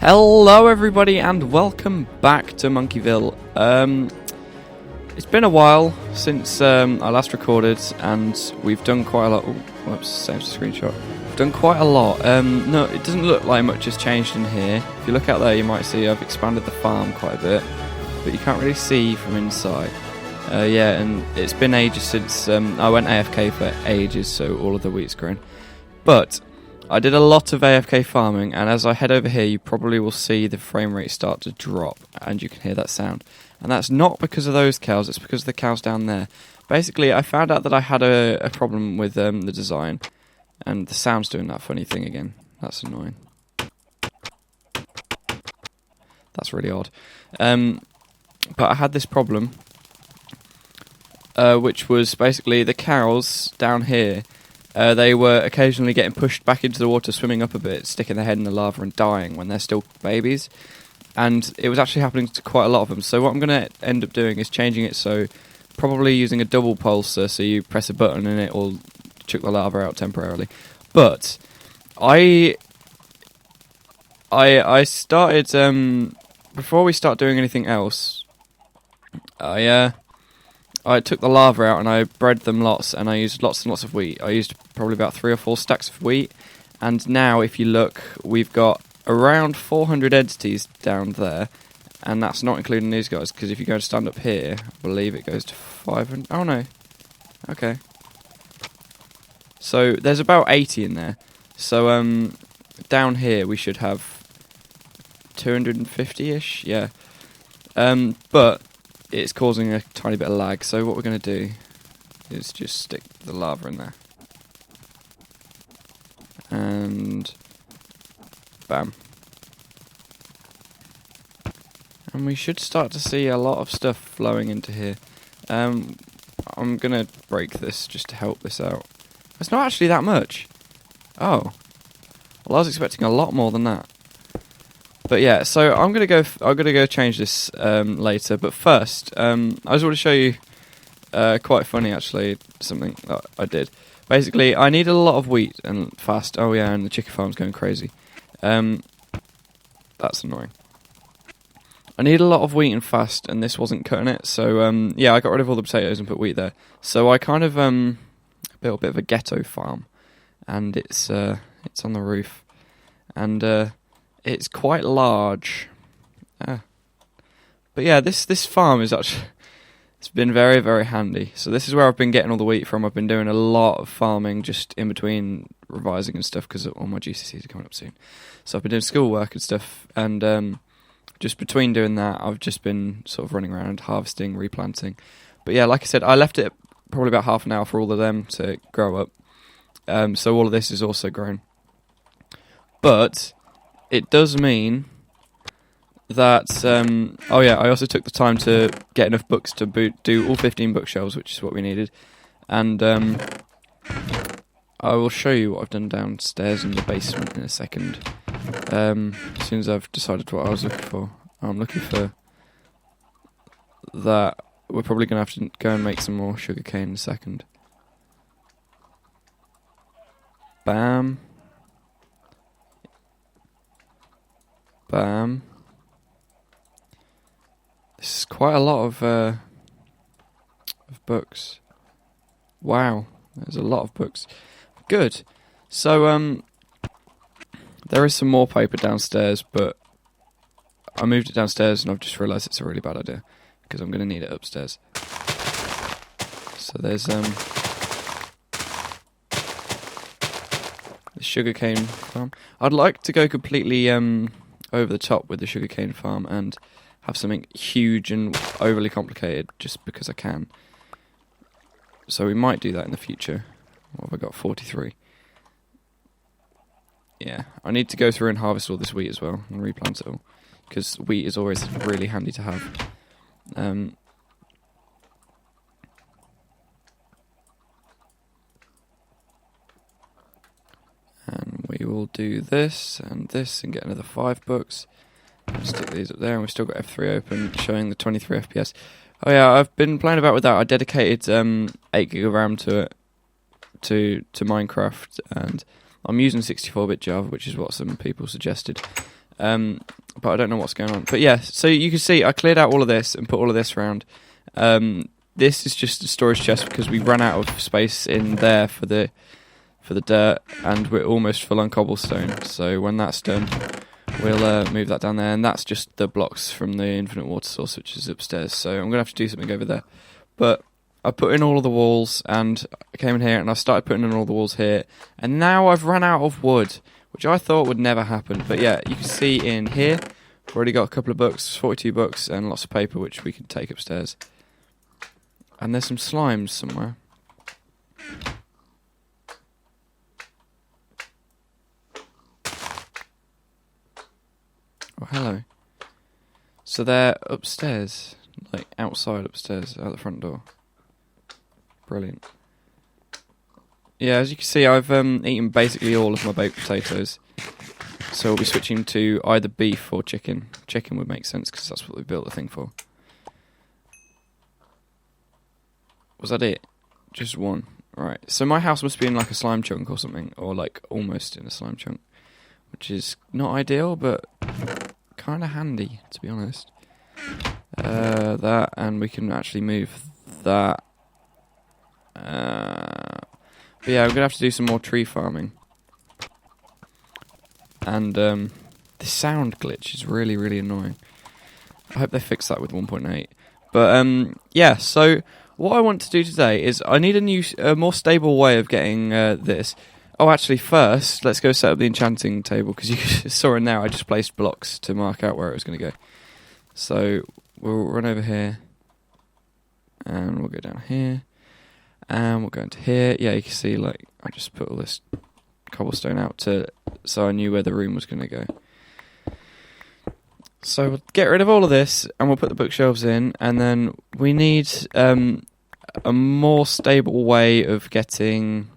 Hello everybody and welcome back to MonkeyVille. It's been a while since I last recorded and we've done quite a lot. Oh, whoops, same screenshot. We've done quite a lot. No, it doesn't look like much has changed in here. If you look out there you might see I've expanded the farm quite a bit, but you can't really see from inside. Yeah, and it's been ages since I went AFK for ages, so all of the wheat's grown. But I did a lot of AFK farming, and as I head over here you probably will see the frame rate start to drop, and you can hear that sound. And that's not because of those cows, it's because of the cows down there. Basically, I found out that I had a problem with the design, and the sound's doing that funny thing again. That's annoying. That's really odd. But I had this problem, which was basically the cows down here. They were occasionally getting pushed back into the water, swimming up a bit, sticking their head in the lava and dying when they're still babies. And it was actually happening to quite a lot of them. So what I'm going to end up doing is changing it, so probably using a double pulser, so you press a button and it will chuck the lava out temporarily. But I started, before we start doing anything else, I took the lava out and I bred them lots, and I used lots and lots of wheat. I used probably about 3 or 4 stacks of wheat, and now if you look, we've got around 400 entities down there, and that's not including these guys, because if you go to stand up here, I believe it goes to 500. Oh no. Okay. So there's about 80 in there. So down here we should have 250-ish, yeah. But it's causing a tiny bit of lag, so what we're going to do is just stick the lava in there. And bam. And we should start to see a lot of stuff flowing into here. I'm going to break this just to help this out. It's not actually that much. Oh. Well, I was expecting a lot more than that. But yeah, so I'm gonna go change this later. But first, I just want to show you quite funny actually, something that I did. Basically, I need a lot of wheat and fast. Oh yeah, and the chicken farm's going crazy. That's annoying. I need a lot of wheat and fast, and this wasn't cutting it. So yeah, I got rid of all the potatoes and put wheat there. So I kind of built a bit of a ghetto farm, and it's on the roof, and it's quite large. But yeah, this farm is actually, it's been very, very handy. So this is where I've been getting all the wheat from. I've been doing a lot of farming just in between revising and stuff, because all my GCSEs are coming up soon. So I've been doing schoolwork and stuff, and just between doing that, I've just been sort of running around, harvesting, replanting. But yeah, like I said, I left it probably about half an hour for all of them to grow up. So all of this is also grown. But it does mean that, oh yeah, I also took the time to get enough books to do all 15 bookshelves, which is what we needed. And I will show you what I've done downstairs in the basement in a second. As soon as I've decided what I was looking for. I'm looking for that. We're probably going to have to go and make some more sugarcane in a second. Bam. Bam. This is quite a lot of books. Wow, there's a lot of books. Good. So there is some more paper downstairs, but I moved it downstairs and I've just realised it's a really bad idea, because I'm going to need it upstairs. So there's the sugarcane farm. I'd like to go completely over the top with the sugarcane farm and have something huge and overly complicated just because I can. So we might do that in the future. What have I got? 43. Yeah, I need to go through and harvest all this wheat as well and replant it all, because wheat is always really handy to have. And we will do this and this and get another 5 books. Stick these up there, and we've still got F3 open, showing the 23 FPS. Oh yeah, I've been playing about with that. I dedicated 8 gig of RAM to it, to Minecraft, and I'm using 64-bit Java, which is what some people suggested. but I don't know what's going on. But yeah, so you can see I cleared out all of this and put all of this around. This is just a storage chest because we ran out of space in there for the dirt, and we're almost full on cobblestone. So when that's done, we'll move that down there, and that's just the blocks from the infinite water source, which is upstairs. So I'm gonna have to do something over there. But I put in all of the walls, and I came in here, and I started putting in all the walls here, and now I've run out of wood, which I thought would never happen. But yeah, you can see in here, we've already got a couple of books, 42 books, and lots of paper, which we can take upstairs. And there's some slimes somewhere. Oh, hello. So they're upstairs, like outside upstairs, out the front door. Brilliant. Yeah, as you can see, I've eaten basically all of my baked potatoes. So we'll be switching to either beef or chicken. Chicken would make sense because that's what we built the thing for. Was that it? Just one. Right. So my house must be in like a slime chunk or something, or like almost in a slime chunk, which is not ideal, but kind of handy, to be honest. That, and we can actually move that. But yeah, I'm gonna have to do some more tree farming. And the sound glitch is really, really annoying. I hope they fix that with 1.8. But yeah, so what I want to do today is I need a more stable way of getting this. Oh, actually, first, let's go set up the enchanting table, because you saw in there I just placed blocks to mark out where it was going to go. So we'll run over here, and we'll go down here, and we'll go into here. Yeah, you can see, like, I just put all this cobblestone out so I knew where the room was going to go. So we'll get rid of all of this, and we'll put the bookshelves in, and then we need a more stable way of getting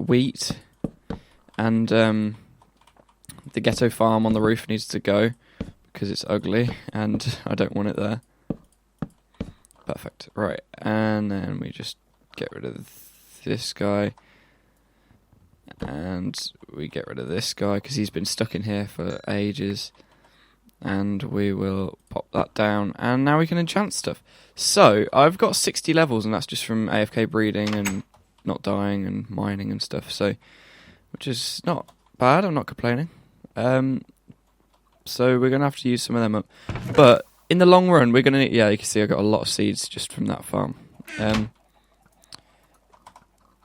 wheat, and the ghetto farm on the roof needs to go because it's ugly and I don't want it there. Perfect. Right, and then we just get rid of this guy, and we get rid of this guy because he's been stuck in here for ages, and we will pop that down, and now we can enchant stuff. So I've got 60 levels, and that's just from AFK breeding and not dying and mining and stuff, so which is not bad. I'm not complaining. So we're gonna have to use some of them up, but in the long run we're gonna need, yeah, you can see I got a lot of seeds just from that farm.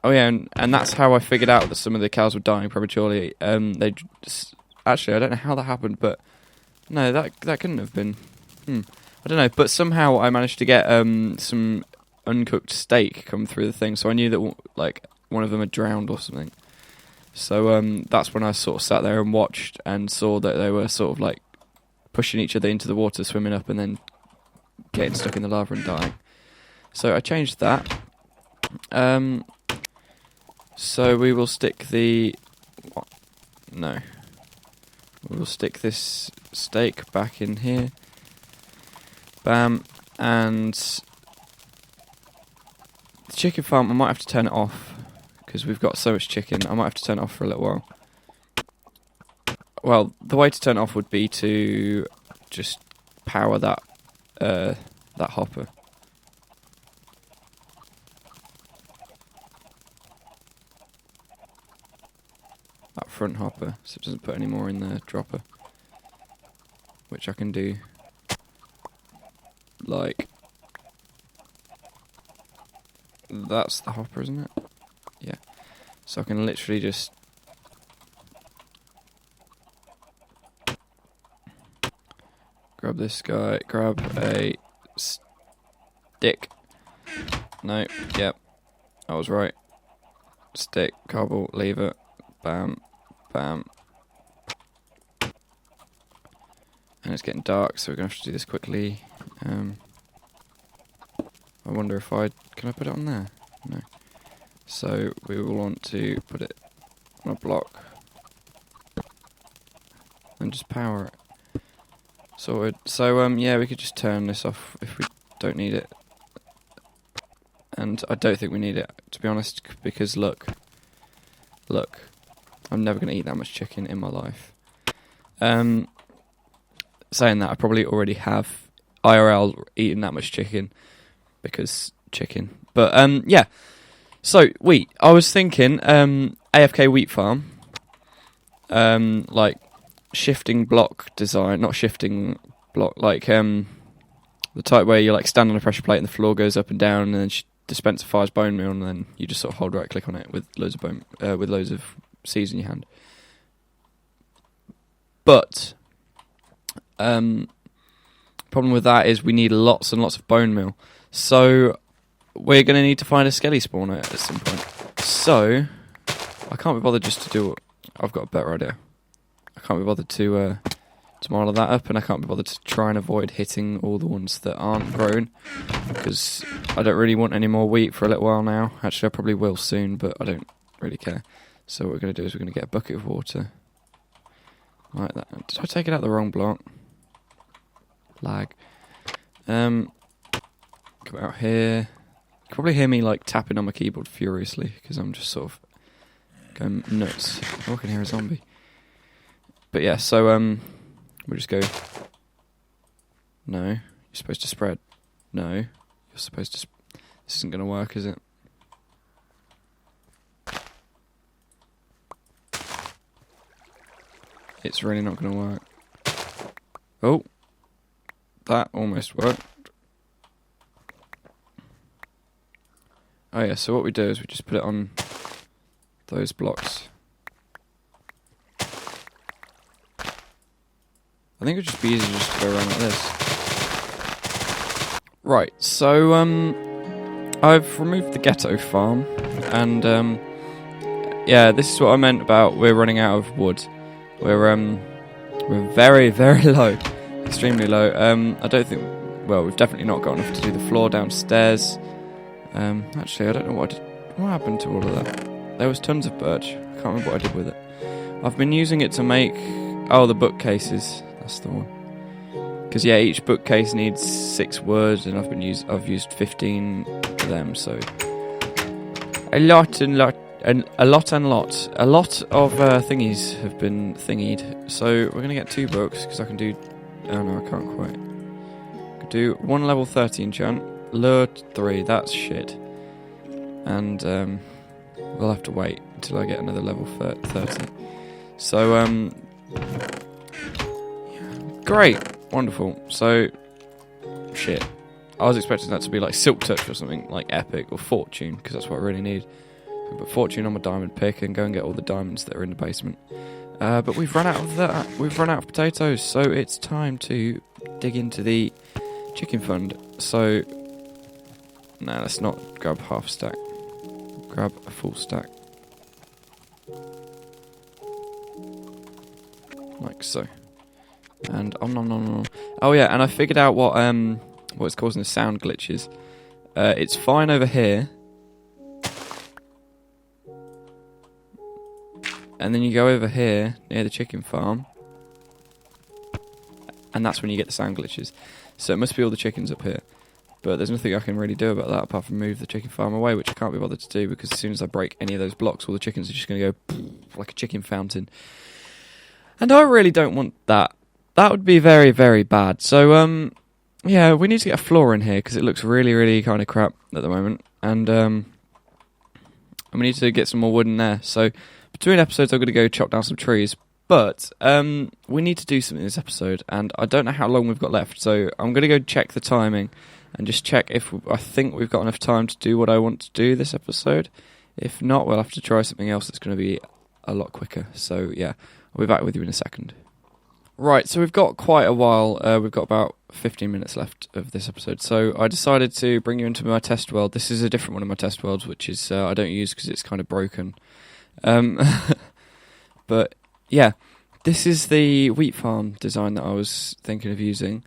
Oh yeah, and that's how I figured out that some of the cows were dying prematurely. Actually, I don't know how that happened, but no, that couldn't have been. I don't know, but somehow I managed to get some uncooked steak come through the thing, so I knew that like one of them had drowned or something. So that's when I sort of sat there and watched and saw that they were sort of like pushing each other into the water, swimming up, and then getting stuck in the lava and dying. So I changed that. So we will stick the... What? No. We will stick this steak back in here. Bam. And the chicken farm, I might have to turn it off because we've got so much chicken. I might have to turn it off for a little while. Well, the way to turn it off would be to just power that hopper. That front hopper, so it doesn't put any more in the dropper. Which I can do like... That's the hopper, isn't it? Yeah. So I can literally just... grab this guy, grab a stick. No, yep. I was right. Stick, cobble, lever, bam, bam. And it's getting dark, so we're going to have to do this quickly. I wonder if can I put it on there? No. So we will want to put it on a block. And just power it. Sorted. So yeah, we could just turn this off if we don't need it. And I don't think we need it, to be honest, because look, I'm never going to eat that much chicken in my life. Saying that, I probably already have IRL eaten that much chicken because chicken. But yeah. So wheat. I was thinking AFK wheat farm. Like shifting block design, not shifting block, like the type where you like stand on a pressure plate and the floor goes up and down, and then dispenser fires bone meal, and then you just sort of hold right click on it with loads of seeds in your hand. But problem with that is we need lots and lots of bone meal, so we're going to need to find a skelly spawner at some point. So I can't be bothered just to do it. I've got a better idea. I can't be bothered to model that up, and I can't be bothered to try and avoid hitting all the ones that aren't grown, because I don't really want any more wheat for a little while now. Actually, I probably will soon, but I don't really care. So what we're going to do is we're going to get a bucket of water. Like that. Did I take it out the wrong block? Lag. Come out here. You can probably hear me like tapping on my keyboard furiously, because I'm just sort of going nuts. Oh, I can hear a zombie. But yeah, so we'll just go. No, you're supposed to spread. No, you're supposed to. This isn't going to work, is it? It's really not going to work. Oh, that almost worked. Oh yeah, so what we do is we just put it on those blocks. I think it would just be easier just to go around like this. Right, so I've removed the ghetto farm, and yeah, this is what I meant about we're running out of wood. We're very, very low, extremely low. I don't think, well, we've definitely not got enough to do the floor downstairs. Actually, I don't know what happened to all of that. There was tons of birch. I can't remember what I did with it. I've been using it to make, the bookcases. That's the one. Because yeah, each bookcase needs 6 wood, and I've used 15 of them. So a lot of thingies have been thingied. So we're gonna get 2 books because I can do. Oh no, I can't quite. I could do 1 level 30 enchant, lure 3. That's shit. And we'll have to wait until I get another level 30. So great, wonderful. So shit. I was expecting that to be like Silk Touch or something like epic, or Fortune, because that's what I really need. Put Fortune on my diamond pick and go and get all the diamonds that are in the basement. But we've run out of that. We've run out of potatoes, so it's time to dig into the chicken fund. So, no, let's not grab half a stack. Grab a full stack. Like so. And oh yeah, and I figured out what's causing the sound glitches. It's fine over here. And then you go over here, near the chicken farm, and that's when you get the sound glitches. So it must be all the chickens up here. But there's nothing I can really do about that apart from move the chicken farm away, which I can't be bothered to do, because as soon as I break any of those blocks, all the chickens are just going to go like a chicken fountain. And I really don't want that. That would be very, very bad. So, yeah, we need to get a floor in here, because it looks really, really kind of crap at the moment. And we need to get some more wood in there. So between episodes, I'm going to go chop down some trees. But we need to do something this episode, and I don't know how long we've got left. So I'm going to go check the timing and just check if I think we've got enough time to do what I want to do this episode. If not, we'll have to try something else that's going to be a lot quicker. So yeah, I'll be back with you in a second. Right, so we've got quite a while. We've got about 15 minutes left of this episode. So I decided to bring you into my test world. This is a different one of my test worlds, which is I don't use because it's kind of broken. But yeah, this is the wheat farm design that I was thinking of using.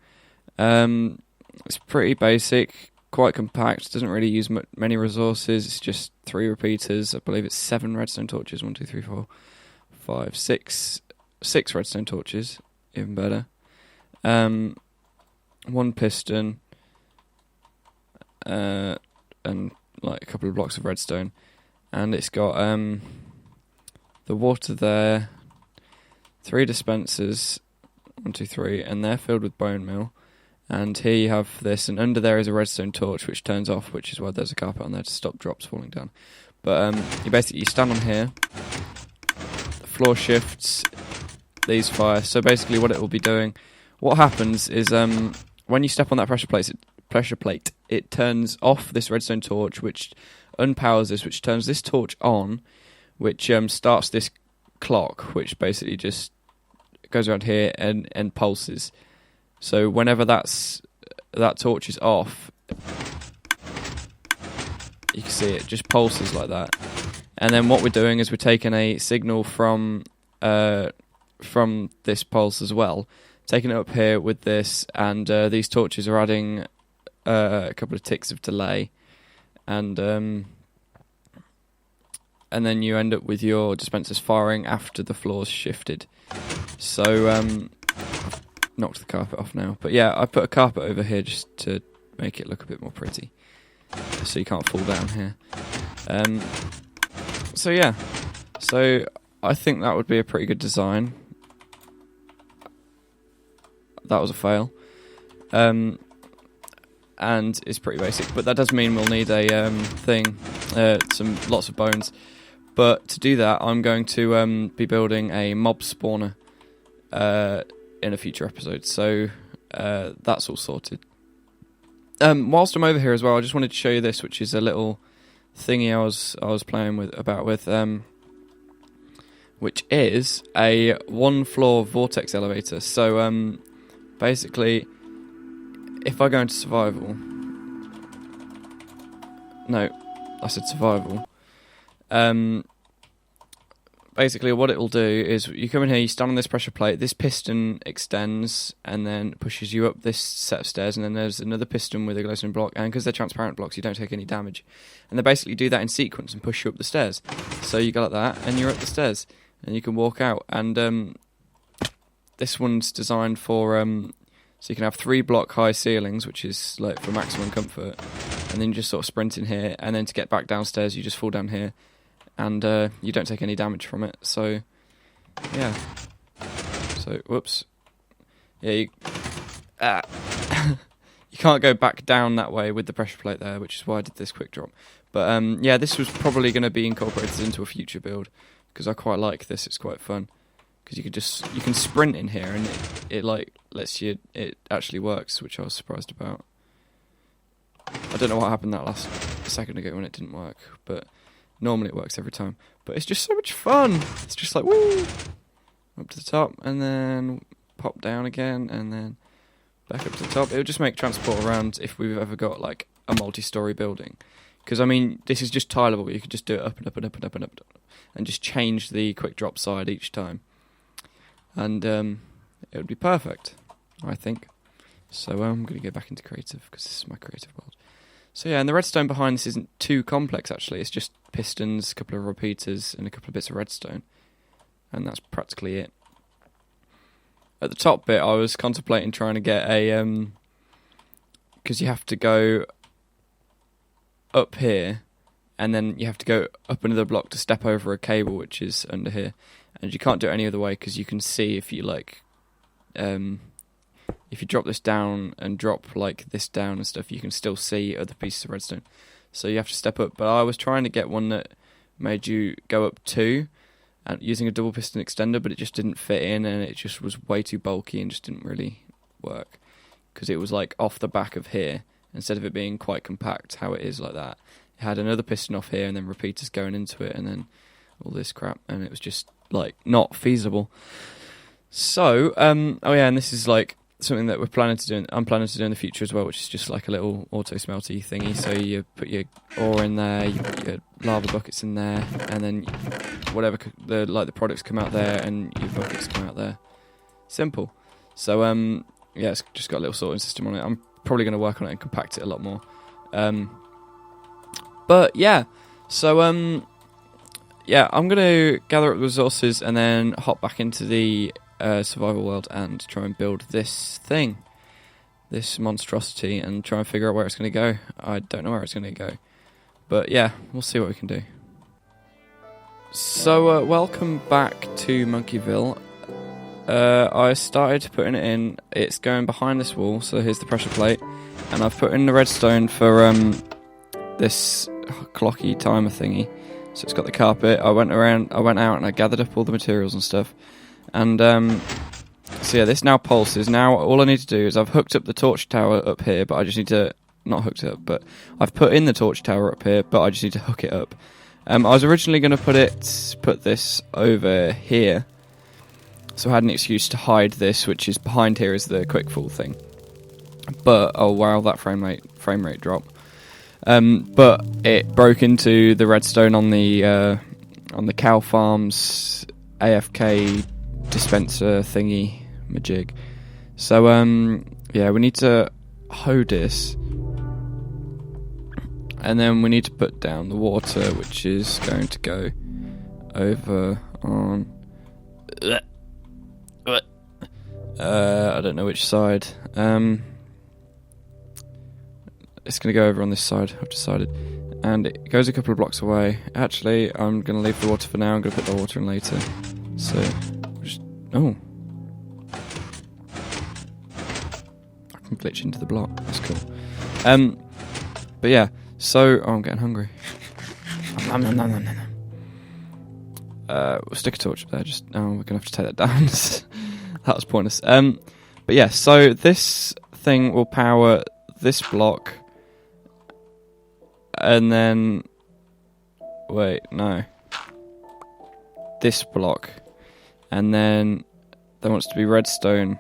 It's pretty basic, quite compact, doesn't really use many resources. It's just 3 repeaters. I believe it's 7 redstone torches. 1, 2, 3, 4, 5, 6. 6 redstone torches, even better. 1 piston, and like a couple of blocks of redstone. And it's got the water there, 3 dispensers, 1, 2, 3, and they're filled with bone meal. And here you have this, and under there is a redstone torch which turns off, which is why there's a carpet on there to stop drops falling down. But you stand on here, the floor shifts, these fire. So basically what it will be doing, what happens is when you step on that pressure plate, it turns off this redstone torch, which unpowers this, which turns this torch on, which starts this clock, which basically just goes around here and pulses. So whenever that torch is off, you can see it just pulses like that. And then what we're doing is we're taking a signal from this pulse as well, taking it up here with this, and these torches are adding a couple of ticks of delay, and then you end up with your dispensers firing after the floor's shifted. So I've knocked the carpet off now, but yeah, I put a carpet over here just to make it look a bit more pretty, so you can't fall down here. So yeah, so I think that would be a pretty good design. That was a fail. And it's pretty basic, but that does mean we'll need a lots of bones. But to do that, I'm going to be building a mob spawner in a future episode. So that's all sorted. Whilst I'm over here as well, I just wanted to show you this, which is a little thingy I was playing about with, which is a 1-floor vortex elevator. So basically, if I go into survival, no, I said survival. Basically what it will do is you come in here, you stand on this pressure plate, this piston extends and then pushes you up this set of stairs, and then there's another piston with a glowstone block, and because they're transparent blocks you don't take any damage, and they basically do that in sequence and push you up the stairs. So you go like that and you're up the stairs and you can walk out, and this one's designed for so you can have 3 block high ceilings, which is like for maximum comfort, and then you just sort of sprint in here, and then to get back downstairs you just fall down here, and you don't take any damage from it. So yeah, so whoops, yeah, you can't go back down that way with the pressure plate there, which is why I did this quick drop. But yeah, this was probably going to be incorporated into a future build, because I quite like this. It's quite fun, because you can sprint in here, and it like lets you, it actually works, which I was surprised about. I don't know what happened that last second ago when it didn't work, but normally it works every time. But it's just so much fun. It's just like, woo, up to the top, and then pop down again, and then back up to the top. It would just make transport around if we've ever got like a multi-story building. Because I mean, this is just tileable. You could just do it up and up and up and up and up, and just change the quick drop side each time, and it would be perfect, I think. So I'm going to go back into creative, because this is my creative world. So yeah, and the redstone behind this isn't too complex actually. It's just pistons, a couple of repeaters, and a couple of bits of redstone, and that's practically it. At the top bit, I was contemplating trying to get a because you have to go up here, and then you have to go up another block to step over a cable which is under here, and you can't do it any other way, because you can see if you like if you drop this down and drop like this down and stuff, you can still see other pieces of redstone. So you have to step up. But I was trying to get one that made you go up 2 and using a double piston extender, but it just didn't fit in, and it just was way too bulky and just didn't really work, because it was like off the back of here instead of it being quite compact how it is like that. It had another piston off here and then repeaters going into it and then all this crap, and it was just like not feasible. So oh yeah, and this is like something that I'm planning to do in the future as well, which is just like a little auto smelty thingy. So you put your ore in there, you put your lava buckets in there, and then whatever the products come out there, and your buckets come out there. Simple. So yeah, it's just got a little sorting system on it. I'm probably going to work on it and compact it a lot more. But yeah, so yeah, I'm going to gather up the resources and then hop back into the survival world and try and build this thing, this monstrosity, and try and figure out where it's going to go. I don't know where it's going to go, but yeah, we'll see what we can do. So welcome back to MonkeyVille. I started putting it in. It's going behind this wall, so here's the pressure plate. And I've put in the redstone for this clocky timer thingy. So it's got the carpet. I went out and I gathered up all the materials and stuff. And so yeah, this now pulses. Now all I need to do is I've hooked up the torch tower up here, but I just need to... Not hooked it up, but I've put in the torch tower up here, but I just need to hook it up. I was originally going to put this over here, so I had an excuse to hide this, which is behind here is the quickfall thing. But oh wow, that frame rate drop. But it broke into the redstone on the cow farm's AFK dispenser thingy majig. So yeah, we need to hoe this. And then we need to put down the water, which is going to go over on... I don't know which side. It's going to go over on this side, I've decided. And it goes a couple of blocks away. Actually, I'm going to leave the water for now. I'm going to put the water in later. So, just... Oh. I can glitch into the block. That's cool. But yeah. So, oh, I'm getting hungry. We'll stick a torch up there. We're gonna have to take that down. That was pointless. But yeah, so this thing will power this block, and then this block, and then there wants to be redstone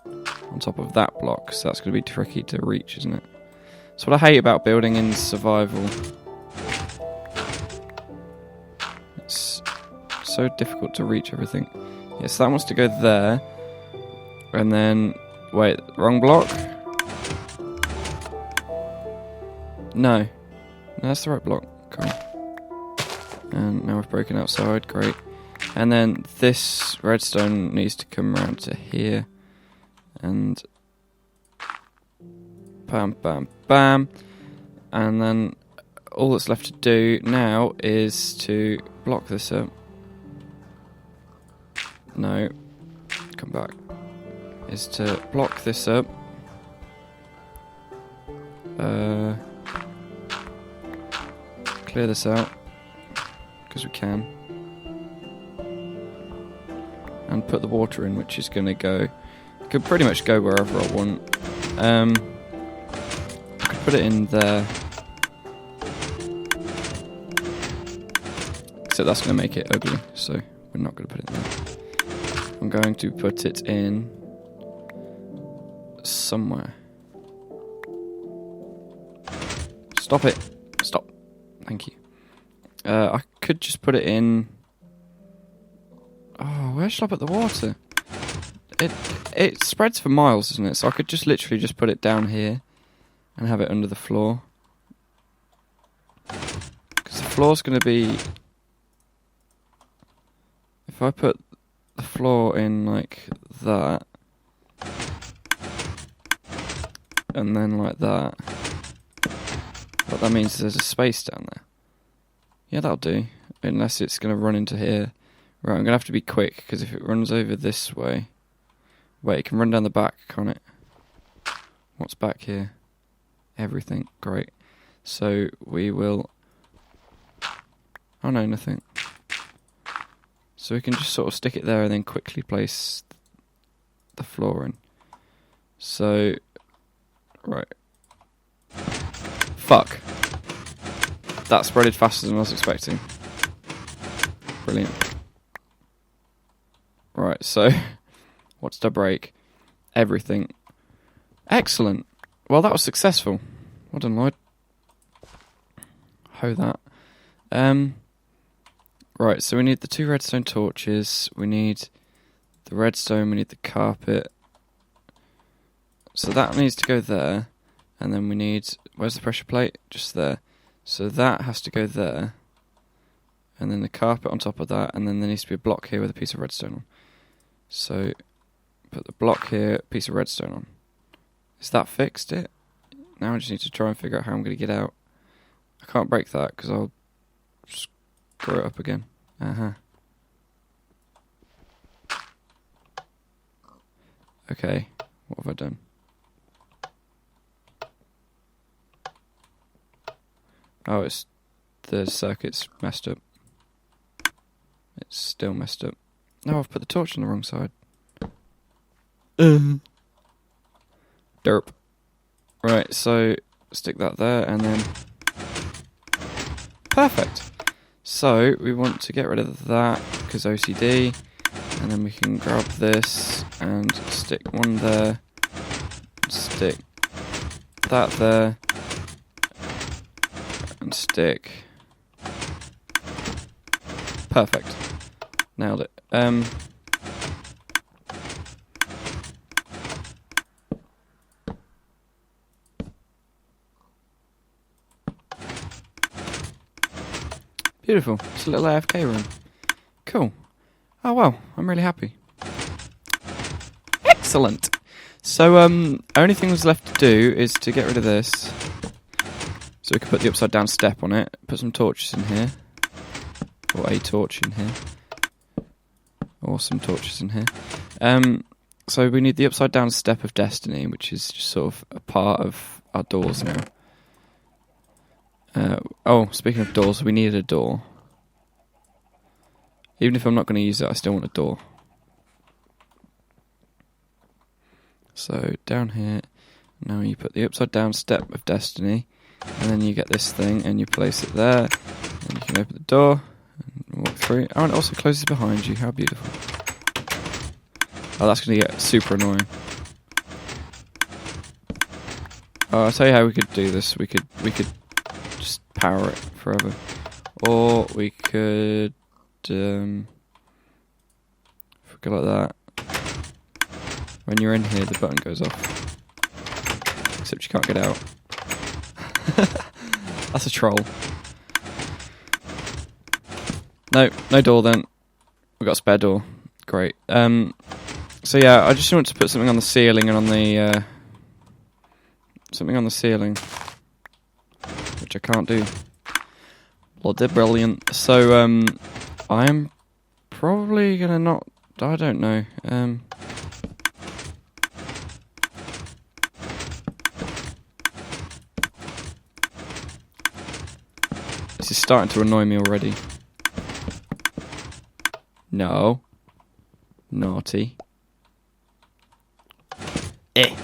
on top of that block. So that's gonna be tricky to reach, isn't it? That's what I hate about building in survival. It's so difficult to reach everything. Yeah, so that wants to go there. And then... Wait, wrong block? No. No, that's the right block. Cool. And now we've broken outside. Great. And then this redstone needs to come around to here. And... Bam, bam, bam. And then all that's left to do now is to block this up. No. Come back. Is to block this up. Clear this out. Because we can. And put the water in, which is going to go... Could pretty much go wherever I want. Put it in there. Except that's going to make it ugly, so we're not going to put it in there. I'm going to put it in somewhere. Stop it. Stop. Thank you. I could just put it in... Oh, where should I put the water? It spreads for miles, doesn't it? So I could just literally just put it down here. And have it under the floor. Because the floor's going to be... If I put the floor in like that. And then like that. What that means is there's a space down there. Yeah, that'll do. Unless it's going to run into here. Right, I'm going to have to be quick. Because if it runs over this way... Wait, it can run down the back, can't it? What's back here? Everything. Great. So we will... Oh no, nothing. So we can just sort of stick it there and then quickly place the floor in. So... Right. Fuck. That spreaded faster than I was expecting. Brilliant. Right, so... What did I break? Everything. Excellent. Well, that was successful. Well done, Lloyd. Hoe that. Right, so we need the 2 redstone torches. We need the redstone. We need the carpet. So that needs to go there. And then we need... Where's the pressure plate? Just there. So that has to go there. And then the carpet on top of that. And then there needs to be a block here with a piece of redstone on. So... Put the block here, piece of redstone on. Is that fixed it? Now I just need to try and figure out how I'm going to get out. I can't break that because I'll screw it up again. Okay, what have I done? Oh, it's the circuit's messed up. It's still messed up. No, I've put the torch on the wrong side. Derp. Right, so stick that there and then... Perfect! So, we want to get rid of that, because OCD, and then we can grab this and stick one there, stick that there, and stick... Perfect. Nailed it. Beautiful. It's a little AFK room. Cool. Oh well, I'm really happy. Excellent. So only thing was left to do is to get rid of this. So we can put the upside down step on it, put some torches in here. Or a torch in here. Or some torches in here. So we need the upside down step of destiny, which is just sort of a part of our doors now. Oh, speaking of doors, we need a door. Even if I'm not going to use it, I still want a door. So, down here, now you put the upside down step of destiny, and then you get this thing, and you place it there, and you can open the door, and walk through. Oh, and it also closes behind you, how beautiful. Oh, that's going to get super annoying. Oh, I'll tell you how we could do this. We could just power it forever. Or we could if we go like that. When you're in here the button goes off. Except you can't get out. That's a troll. No door then. We've got a spare door. Great. So yeah, I just want to put something on the ceiling and on the something on the ceiling. Which I can't do. Bloody brilliant. So, I'm probably gonna not... I don't know. This is starting to annoy me already. No. Naughty. Eh.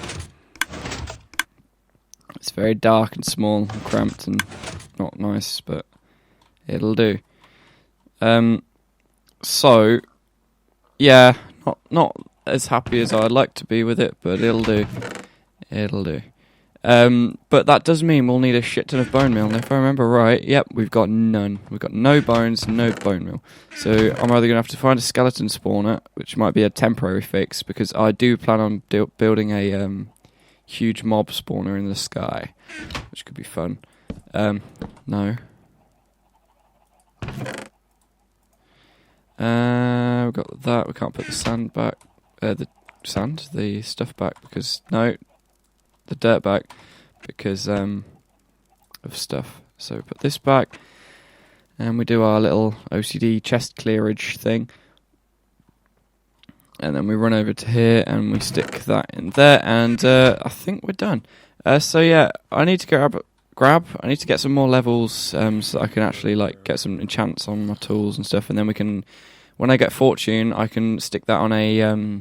It's very dark and small and cramped and not nice, but it'll do. So, yeah, not as happy as I'd like to be with it, but it'll do. It'll do. But that does mean we'll need a shit ton of bone meal, and if I remember right, yep, we've got none. We've got no bones, no bone meal. So I'm either going to have to find a skeleton spawner, which might be a temporary fix, because I do plan on building a huge mob spawner in the sky, which could be fun. No. We've got that. We can't put the sand back. The stuff back because the dirt back because of stuff. So we put this back, and we do our little OCD chest clearage thing, and then we run over to here and we stick that in there, and I think we're done. So yeah, I need to I need to get some more levels so that I can actually like get some enchants on my tools and stuff, and then we can, when I get fortune, I can stick that on a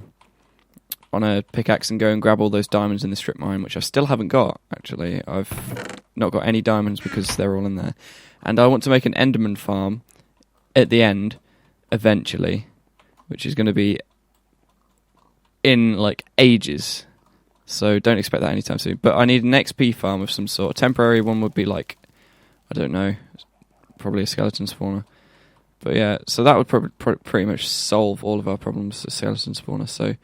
pickaxe and go and grab all those diamonds in the strip mine, which I still haven't got. Actually, I've not got any diamonds because they're all in there, and I want to make an Enderman farm at the end, eventually, which is going to be in like ages. So don't expect that anytime soon. But I need an XP farm of some sort. A temporary one would be like, I don't know, probably a skeleton spawner. But yeah, so that would pretty much solve all of our problems, a skeleton spawner. So I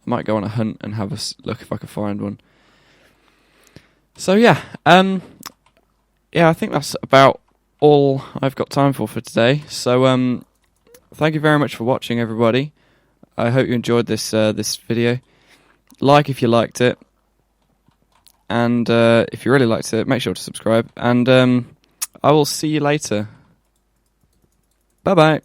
might go on a hunt and have a look if I can find one. So yeah, I think that's about all I've got time for today. So thank you very much for watching, everybody. I hope you enjoyed this video. Like if you liked it, and if you really liked it, make sure to subscribe, and I will see you later. Bye bye.